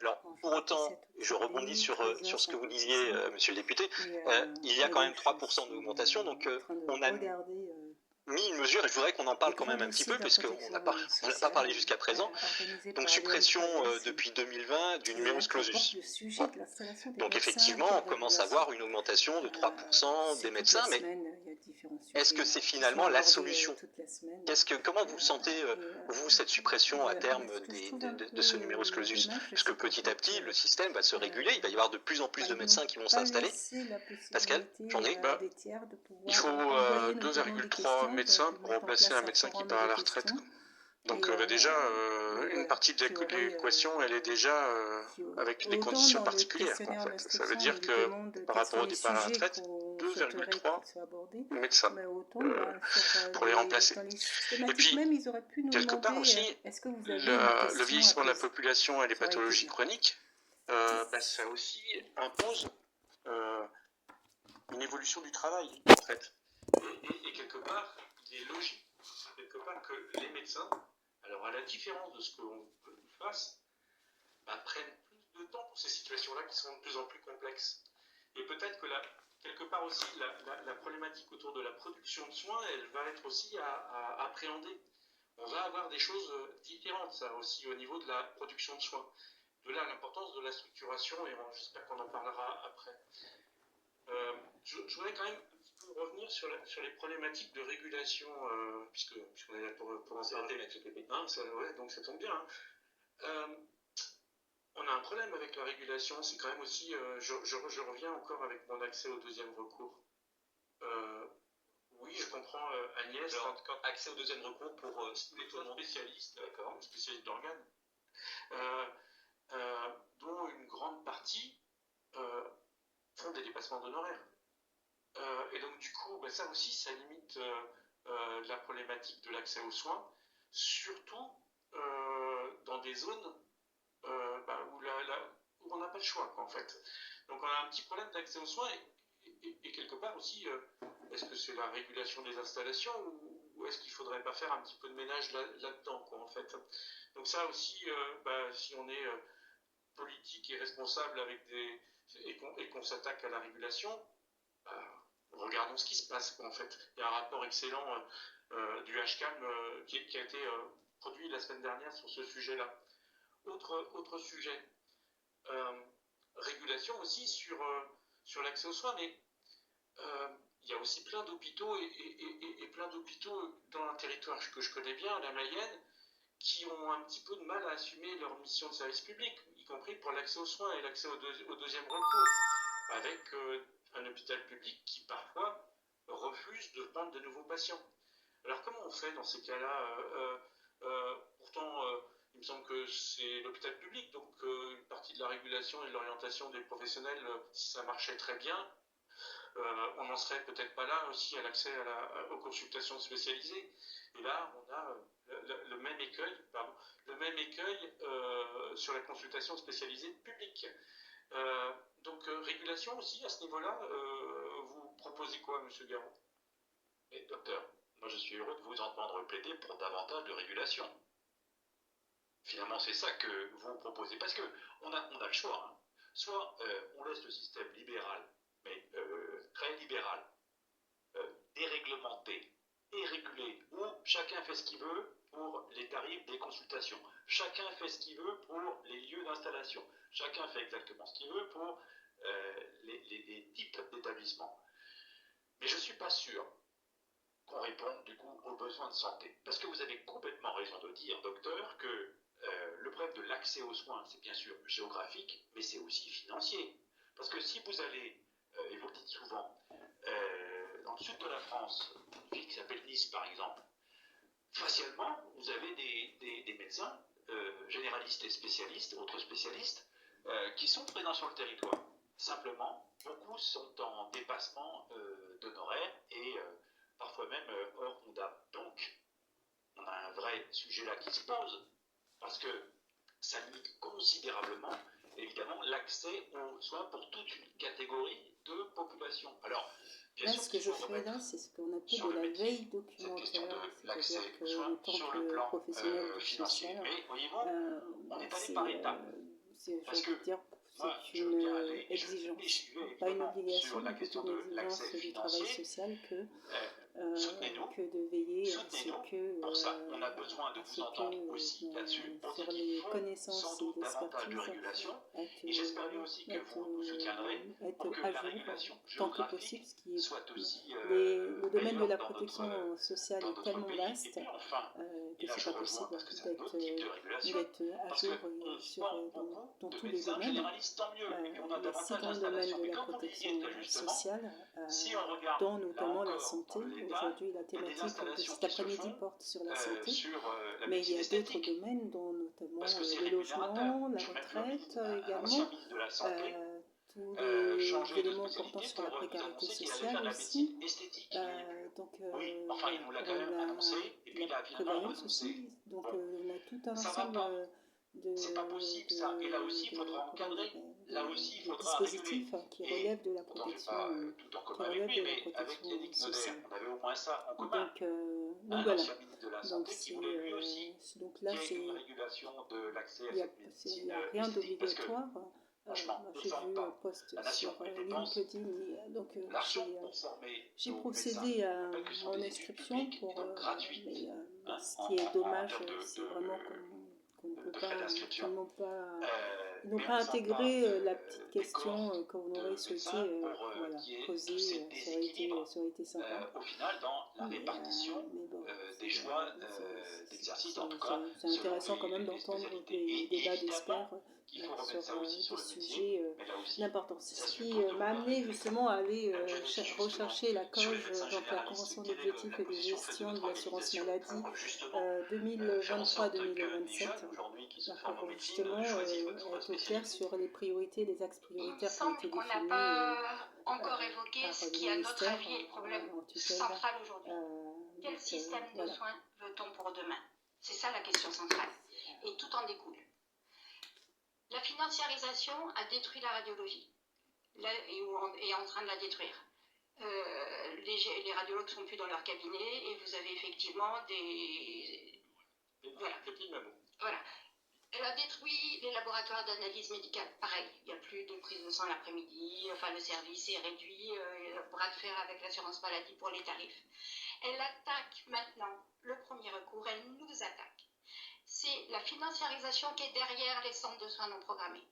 Alors, pour autant, je rebondis sur ce que vous disiez, monsieur le député, il y a quand même 3% d'augmentation, donc on a mis une mesure, et je voudrais qu'on en parle quand même un petit peu, parce qu'on n'a pas parlé jusqu'à présent. Donc suppression depuis 2020 du numerus clausus. Voilà. Donc effectivement, on commence à voir une augmentation de 3% des médecins, mais est-ce que c'est finalement la solution ? Comment vous sentez, vous, cette suppression à terme de ce numerus clausus ? Parce que petit à petit, le système va se réguler, il va y avoir de plus en plus de médecins qui vont s'installer. Pascal, j'en ai il faut 2,3 médecins pour remplacer un médecin qui part à la retraite. Donc déjà, une partie de l'équation, elle est déjà avec des conditions particulières. En fait. Ça veut dire que par rapport au départ à la retraite, 2,3 médecins pour les remplacer. Et puis, quelque part aussi, le vieillissement de la population et les pathologies chroniques, ça aussi impose une évolution du travail, en fait. Et quelque part, il est logique, que les médecins, alors à la différence de ce qu'on fasse, prennent plus de temps pour ces situations-là qui sont de plus en plus complexes. Et peut-être que quelque part aussi, la problématique autour de la production de soins, elle va être aussi à appréhender. On va avoir des choses différentes, ça aussi, au niveau de la production de soins. De là, l'importance de la structuration, et j'espère qu'on en parlera après. Je voudrais quand même revenir sur les problématiques de régulation, puisqu'on est là pour en parler. Donc ça tombe bien. On a un problème avec la régulation, c'est quand même aussi, je reviens encore avec mon accès au deuxième recours. Oui, je comprends Agnès. Quand accès au deuxième recours pour les spécialistes, spécialistes d'organes, dont une grande partie font des dépassements d'honoraires. Et donc du coup, ça aussi, ça limite la problématique de l'accès aux soins, surtout dans des zones où on n'a pas le choix, en fait. Donc on a un petit problème d'accès aux soins, et quelque part aussi, est-ce que c'est la régulation des installations, ou est-ce qu'il ne faudrait pas faire un petit peu de ménage là-dedans, quoi, en fait. Donc ça aussi, si on est politique et responsable et qu'on s'attaque à la régulation, regardons ce qui se passe, quoi, en fait. Il y a un rapport excellent du HCAM qui a été produit la semaine dernière sur ce sujet-là. Autre sujet, régulation aussi sur l'accès aux soins, mais il y a aussi plein d'hôpitaux et plein d'hôpitaux dans un territoire que je connais bien, la Mayenne, qui ont un petit peu de mal à assumer leur mission de service public, y compris pour l'accès aux soins et l'accès au deuxième recours, avec un hôpital public qui parfois refuse de prendre de nouveaux patients. Alors comment on fait dans ces cas-là? Pourtant, il me semble que c'est l'hôpital public, donc une partie de la régulation et de l'orientation des professionnels, si ça marchait très bien, on n'en serait peut-être pas là aussi à l'accès aux consultations spécialisées. Et là, on a le même écueil sur la consultation spécialisée publique. Donc régulation aussi à ce niveau-là, vous proposez quoi, M. Garand? Et docteur, moi je suis heureux de vous entendre plaider pour davantage de régulation. Finalement, c'est ça que vous proposez, parce qu'on a le choix. Hein. Soit on laisse le système libéral, mais très libéral, déréglementé et régulé, où chacun fait ce qu'il veut pour les tarifs des consultations, chacun fait ce qu'il veut pour les lieux d'installation, chacun fait exactement ce qu'il veut pour les types d'établissements. Mais je ne suis pas sûr qu'on réponde du coup aux besoins de santé. Parce que vous avez complètement raison de dire, docteur, que le problème de l'accès aux soins, c'est bien sûr géographique, mais c'est aussi financier. Parce que si vous allez, et vous le dites souvent, dans le sud de la France, une ville qui s'appelle Nice par exemple, facialement, vous avez des médecins, généralistes et spécialistes, autres spécialistes, qui sont présents sur le territoire. Simplement, beaucoup sont en dépassement d'honoraires et parfois même hors ONDAM. Donc, on a un vrai sujet là qui se pose, parce que ça limite considérablement, évidemment, l'accès aux soins pour toute une catégorie de population. Alors, bien sûr, ce que je fais là, c'est ce qu'on appelle de la veille documentaire, c'est-à-dire qu'en tant que professionnel du social, mais voyez-vous, on est allé par étapes. Parce que dire, moi, c'est je veux une bien aller, et je exigence, vais pas une évidemment obligation, sur la mais question plutôt de une l'accès exigence du travail financier. social Soutenez-nous, que de veiller à ce soutenez-nous. que, Pour ça, on a besoin de vous entendre aussi là-dessus, pour sur dire qu'il les faut connaissances sans et doute davantage de l'expertise, régulation. Et être, j'espère bien aussi que vous nous soutiendrez pour que à la jour régulation tant que possible, géographique ce qui est soit aussi le domaine de meilleure la protection sociale dans est notre tellement pays. vaste Et puis enfin, que et là c'est je pas rejoins possible parce que c'est un autre type de régulation, d'être à parce jour qu'on sur, forme beaucoup dans de tous les médecins domaines. généralistes, tant mieux, et puis on a Il y a 6 davantage grands domaines d'installations. de Mais la comme vous le protection disiez très justement, sociale, si on regarde dont là notamment la encore santé. dans l'État, Aujourd'hui, la il y a des thématique de installations cet qui se après-midi font porte sur la santé, sur la mais il y médecine a d'autres esthétique, domaines, dont notamment parce que c'est le rémunérateur. logement, la Je vais mettre le retraite un ancien également, ministre de la Santé tous les changer de éléments portant spécialité sur la pour vous précarité annoncer qu'il allait sociale faire de la aussi. médecine esthétique. Donc Oui, enfin il nous l'a quand même annoncé, et puis il a finalement prévoyance renoncé. aussi. Donc Bon, on a tout un ça va ensemble pas. C'est pas possible ça. Et là aussi, il faudra encadrer. Là aussi, il faudra réguler. dispositifs qui Et relèvent de la pourtant, je vais protection, pas tout en commun avec lui, mais avec Yannick Noder, sociale. on avait au moins ça en commun. Donc Un voilà. ancien ministre de la Santé qui voulait lui aussi Donc là, qu'il y ait une régulation de l'accès à il cette médecine n'y a rien esthétique. Parce que, d'obligatoire. franchement, on J'ai ne forme vu un pas. post La nation, sur elle dépense LinkedIn, donc l'argent pour former j'ai nos procédé médecins. à Je rappelle que ce sont mon des études inscription publiques, pour, donc gratuites. mais ce En qui est dommage, termes c'est vraiment qu'on ne peut de pas, frais d'inscription. qu'ils n'ont pas Mais on intégré la forme petite pas question des qu'on cohortes aurait de souhaité médecins pour qu'il y ait poser, tous ces ça déséquilibres aurait été sympa. au final dans la répartition Mais bon, des choix d'exercice, en tout cas c'est intéressant quand même les d'entendre spécialités. les Et débats évidemment d'experts qu'il faut remettre ça aussi sur des le métier, sujets mais là aussi, d'importance. ça Ce suppose qui de m'a vouloir amené réguler. justement à aller Je vais justement rechercher la sur les cause, médecins donc la généralistes, Convention quelle est d'objectifs la et de position faite de gestion votre de l'assurance organisation maladie pour justement faire en sorte que les 2023-2027. jeunes aujourd'hui qui se forment en Pour médecine justement choisissent votre être au clair spécialité. sur les priorités, les axes Il me prioritaires qui ont semble été qu'on n'a définis pas encore évoqué par ce le qui, à notre ministère avis, est le problème en tutelle. central aujourd'hui. Quel Donc, système de voilà. soins veut-on pour demain? C'est ça la question centrale. Et tout en découle. La financiarisation a détruit la radiologie. Et est en train de la détruire. Les radiologues ne sont plus dans leur cabinet et vous avez effectivement des... Voilà. Voilà. Elle a détruit les laboratoires d'analyse médicale. Pareil, il n'y a plus de prise de sang l'après-midi, enfin le service est réduit, bras de fer avec l'assurance maladie pour les tarifs. Elle attaque maintenant, le premier recours, elle nous attaque. C'est la financiarisation qui est derrière les centres de soins non programmés.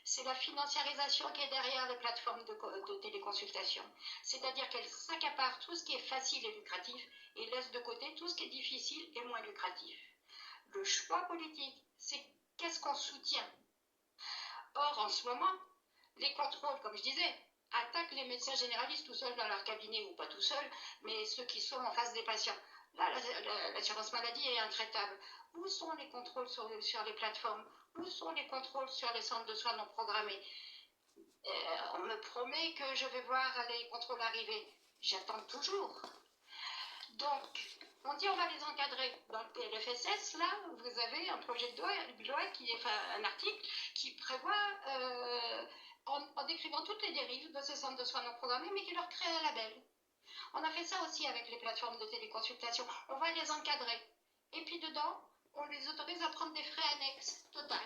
C'est la financiarisation qui est derrière les plateformes de téléconsultation. C'est-à-dire qu'elle s'accapare tout ce qui est facile et lucratif et laisse de côté tout ce qui est difficile et moins lucratif. Le choix politique, c'est qu'est-ce qu'on soutient. Or, en ce moment, les contrôles, comme je disais, attaquent les médecins généralistes tout seuls dans leur cabinet, ou pas tout seuls, mais ceux qui sont en face des patients. Là, l'assurance maladie est intraitable. Où sont les contrôles sur les plateformes? Où sont les contrôles sur les centres de soins non programmés? On me promet que je vais voir les contrôles arriver. J'attends toujours. Donc, on dit on va les encadrer. Dans le PLFSS, là, vous avez un projet de loi un article qui prévoit, en décrivant toutes les dérives de ces centres de soins non programmés, mais qui leur crée un label. On a fait ça aussi avec les plateformes de téléconsultation. On va les encadrer. Et puis dedans, on les autorise à prendre des frais annexes, total.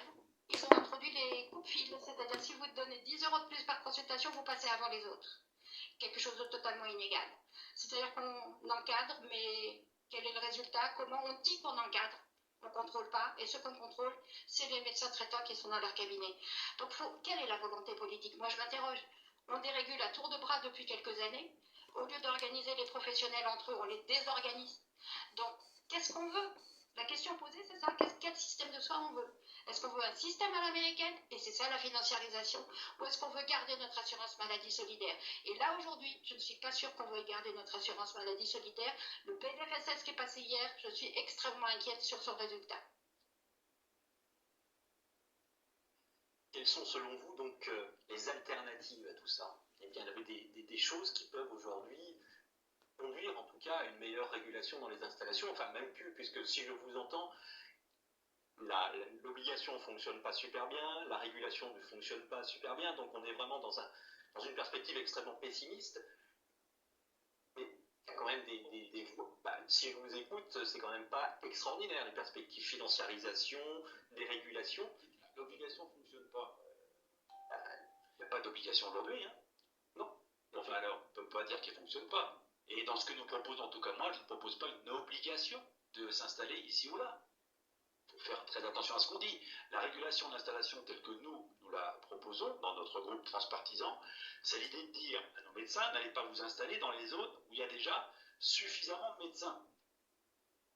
Ils ont introduit les coupes-fils, c'est-à-dire si vous donnez 10 € de plus par consultation, vous passez avant les autres. Quelque chose de totalement inégal. C'est-à-dire qu'on encadre, mais quel est le résultat? Comment on dit qu'on encadre? On ne contrôle pas, et ceux qu'on contrôle, c'est les médecins traitants qui sont dans leur cabinet. Donc, quelle est la volonté politique? Moi, je m'interroge. On dérégule à tour de bras depuis quelques années. Au lieu d'organiser les professionnels entre eux, on les désorganise. Donc, qu'est-ce qu'on veut? La question posée, c'est ça. Quel système de soins on veut? Est-ce qu'on veut un système à l'américaine? Et c'est ça la financiarisation. Ou est-ce qu'on veut garder notre assurance maladie solidaire? Et là, aujourd'hui, je ne suis pas sûre qu'on veuille garder notre assurance maladie solidaire. Le PLFSS qui est passé hier, je suis extrêmement inquiète sur son résultat. Quelles sont selon vous donc les alternatives à tout ça? Eh bien, il y avait des choses qui peuvent aujourd'hui conduire en tout cas à une meilleure régulation dans les installations, enfin même plus, puisque si je vous entends, l'obligation ne fonctionne pas super bien, la régulation ne fonctionne pas super bien, donc on est vraiment dans une perspective extrêmement pessimiste. Mais il y a quand même si je vous écoute, c'est quand même pas extraordinaire, les perspectives financiarisation, les régulations. L'obligation fonctionne fonctionne pas. Il n'y a pas d'obligation aujourd'hui, hein. Non. Enfin alors, on ne peut pas dire qu'il ne fonctionne pas. Et dans ce que nous proposons, en tout cas moi, je ne propose pas une obligation de s'installer ici ou là. Il faut faire très attention à ce qu'on dit. La régulation d'installation telle que nous la proposons dans notre groupe transpartisan, c'est l'idée de dire à nos médecins, n'allez pas vous installer dans les zones où il y a déjà suffisamment de médecins.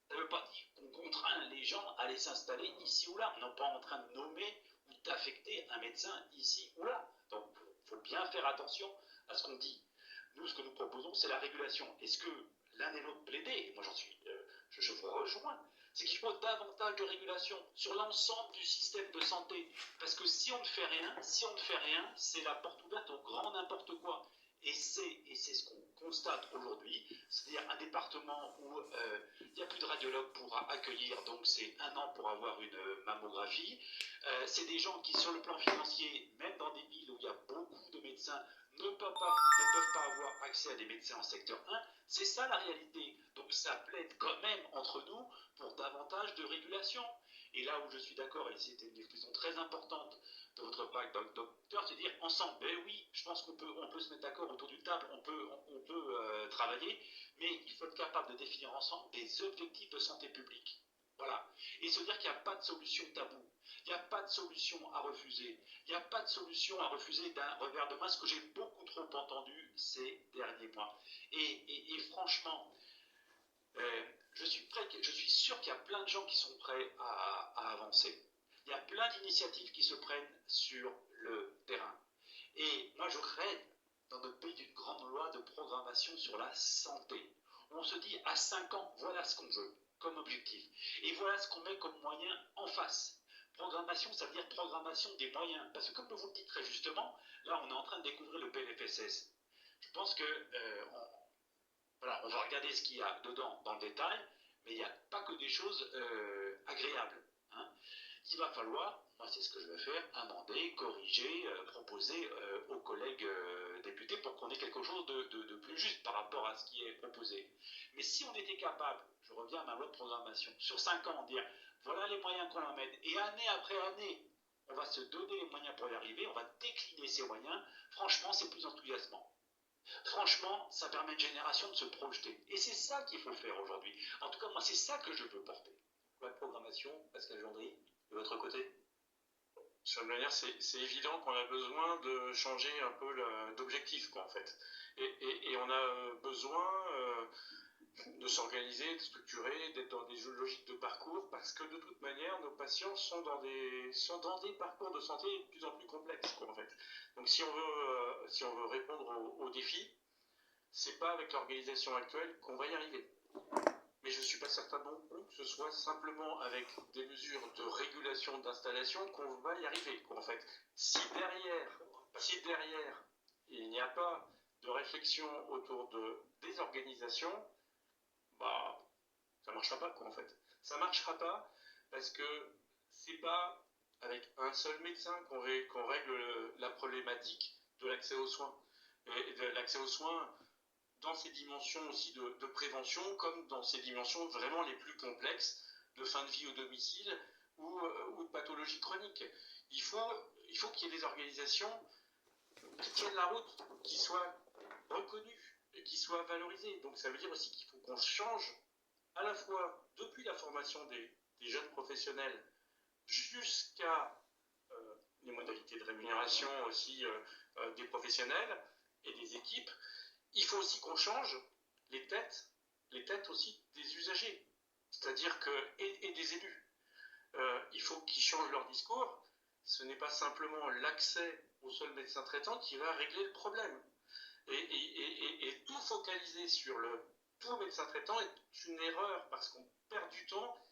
Ça ne veut pas dire qu'on contraint les gens à aller s'installer ici ou là. On n'est pas en train de nommer ou d'affecter un médecin ici ou là. Donc, il faut bien faire attention à ce qu'on dit. Nous, ce que nous proposons, c'est la régulation. Est-ce que l'un et l'autre plaider, et moi je vous rejoins, c'est qu'il faut davantage de régulation sur l'ensemble du système de santé. Parce que si on ne fait rien, c'est la porte ouverte au grand n'importe quoi. Et c'est ce qu'on constate aujourd'hui, c'est-à-dire un département où il n'y a plus de radiologue pour accueillir, donc c'est 1 an pour avoir une mammographie. C'est des gens qui, sur le plan financier, même dans des villes où il y a beaucoup de médecins, ne peuvent pas avoir accès à des médecins en secteur 1. C'est ça la réalité. Donc ça plaide quand même entre nous pour davantage de régulation. Et là où je suis d'accord, et c'était une expression très importante de votre part, docteur, c'est dire ensemble, ben oui, je pense qu'on peut se mettre d'accord autour d'une table, on peut travailler, mais il faut être capable de définir ensemble des objectifs de santé publique. Voilà. Et se dire qu'il n'y a pas de solution taboue, il n'y a pas de solution à refuser, il n'y a pas de solution à refuser d'un revers de main, ce que j'ai beaucoup trop entendu ces derniers mois. Et franchement, je suis sûr qu'il y a plein de gens qui sont prêts à avancer. Il y a plein d'initiatives qui se prennent sur le terrain. Et moi, je rêve dans notre pays d'une grande loi de programmation sur la santé. On se dit à 5 ans, voilà ce qu'on veut comme objectif. Et voilà ce qu'on met comme moyen en face. Programmation, ça veut dire programmation des moyens. Parce que comme vous le dites très justement, là, on est en train de découvrir le PLFSS. Je pense que voilà, on va regarder ce qu'il y a dedans dans le détail, mais il n'y a pas que des choses agréables. Hein. Il va falloir, moi c'est ce que je vais faire, amender, corriger, proposer aux collègues députés pour qu'on ait quelque chose de plus juste par rapport à ce qui est proposé. Mais si on était capable, je reviens à ma loi de programmation, sur 5 ans, dire voilà les moyens qu'on amène, et année après année, on va se donner les moyens pour y arriver, on va décliner ces moyens, franchement c'est plus enthousiasmant. Franchement, ça permet à une génération de se projeter. Et c'est ça qu'il faut faire aujourd'hui. En tout cas, moi, c'est ça que je veux porter. La programmation, Pascal Gendry, de votre côté? De toute manière, c'est évident qu'on a besoin de changer un peu d'objectif, quoi, en fait. Et on a besoin de s'organiser, de structurer, d'être dans des logiques de parcours, parce que de toute manière, nos patients sont dans des parcours de santé de plus en plus complexes, quoi, en fait. Donc si on veut répondre aux défis, c'est pas avec l'organisation actuelle qu'on va y arriver. Mais je ne suis pas certain non plus que ce soit simplement avec des mesures de régulation d'installation qu'on va y arriver, quoi, en fait. Si derrière il n'y a pas de réflexion autour des organisations, bah, ça ne marchera pas, quoi, en fait. Ça ne marchera pas parce que c'est pas avec un seul médecin qu'on règle la problématique de l'accès aux soins. Et de l'accès aux soins dans ces dimensions aussi de prévention, comme dans ces dimensions vraiment les plus complexes de fin de vie au domicile ou de pathologie chronique. Il faut qu'il y ait des organisations qui tiennent la route, qui soient reconnues et qui soient valorisées. Donc ça veut dire aussi qu'il faut qu'on change à la fois depuis la formation des jeunes professionnels jusqu'à les modalités de rémunération aussi des professionnels et des équipes. Il faut aussi qu'on change les têtes aussi des usagers, c'est-à-dire et des élus. Il faut qu'ils changent leur discours. Ce n'est pas simplement l'accès au seul médecin traitant qui va régler le problème. Et tout focaliser sur le tout médecin traitant est une erreur parce qu'on perd du temps.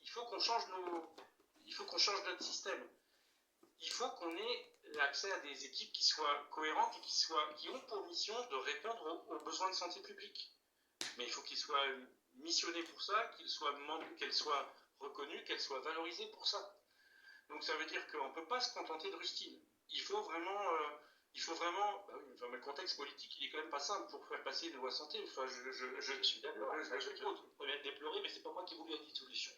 Il faut qu'on change notre système. Il faut qu'on ait accès à des équipes qui soient cohérentes et qui ont pour mission de répondre aux besoins de santé publique. Mais il faut qu'ils soient missionnés pour ça, qu'elles soient reconnues, qu'elles soient valorisées pour ça. Donc ça veut dire qu'on ne peut pas se contenter de rustines. Il faut vraiment bah oui, enfin, le contexte politique, il est quand même pas simple pour faire passer une loi santé. Enfin, je suis d'accord. Vous pouvez être déploré, mais c'est pas moi qui vous ai dit de solution.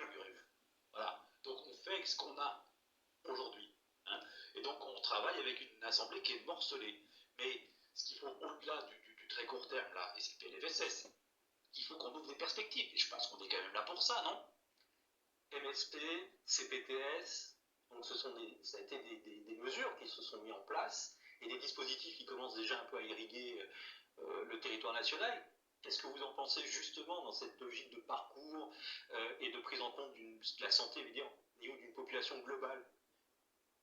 Voilà. Donc on fait avec ce qu'on a aujourd'hui. hein. Et donc on travaille avec une assemblée qui est morcelée. Mais ce qu'il faut au-delà du très court terme, là, et c'est le PLFSS, il faut qu'on ouvre des perspectives. Et je pense qu'on est quand même là pour ça, non? MSP, CPTS, donc ça a été des mesures qui se sont mises en place et des dispositifs qui commencent déjà un peu à irriguer le territoire national. Qu'est-ce que vous en pensez justement dans cette logique de parcours et de prise en compte de la santé, au niveau d'une population globale?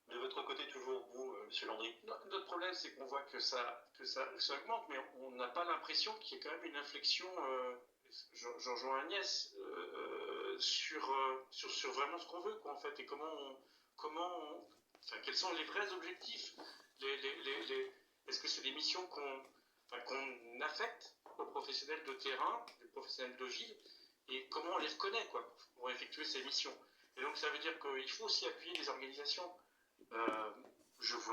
De votre côté, toujours, vous, M. Landry? Notre problème, c'est qu'on voit que ça augmente, mais on n'a pas l'impression qu'il y ait quand même une inflexion, je rejoins Agnès, sur vraiment ce qu'on veut, quoi, en fait, et enfin, quels sont les vrais objectifs. Est-ce que c'est des missions qu'on affecte aux professionnels de terrain, des professionnels de ville, et comment on les reconnaît, quoi, pour effectuer ces missions. Et donc ça veut dire qu'il faut aussi appuyer les organisations. Je vois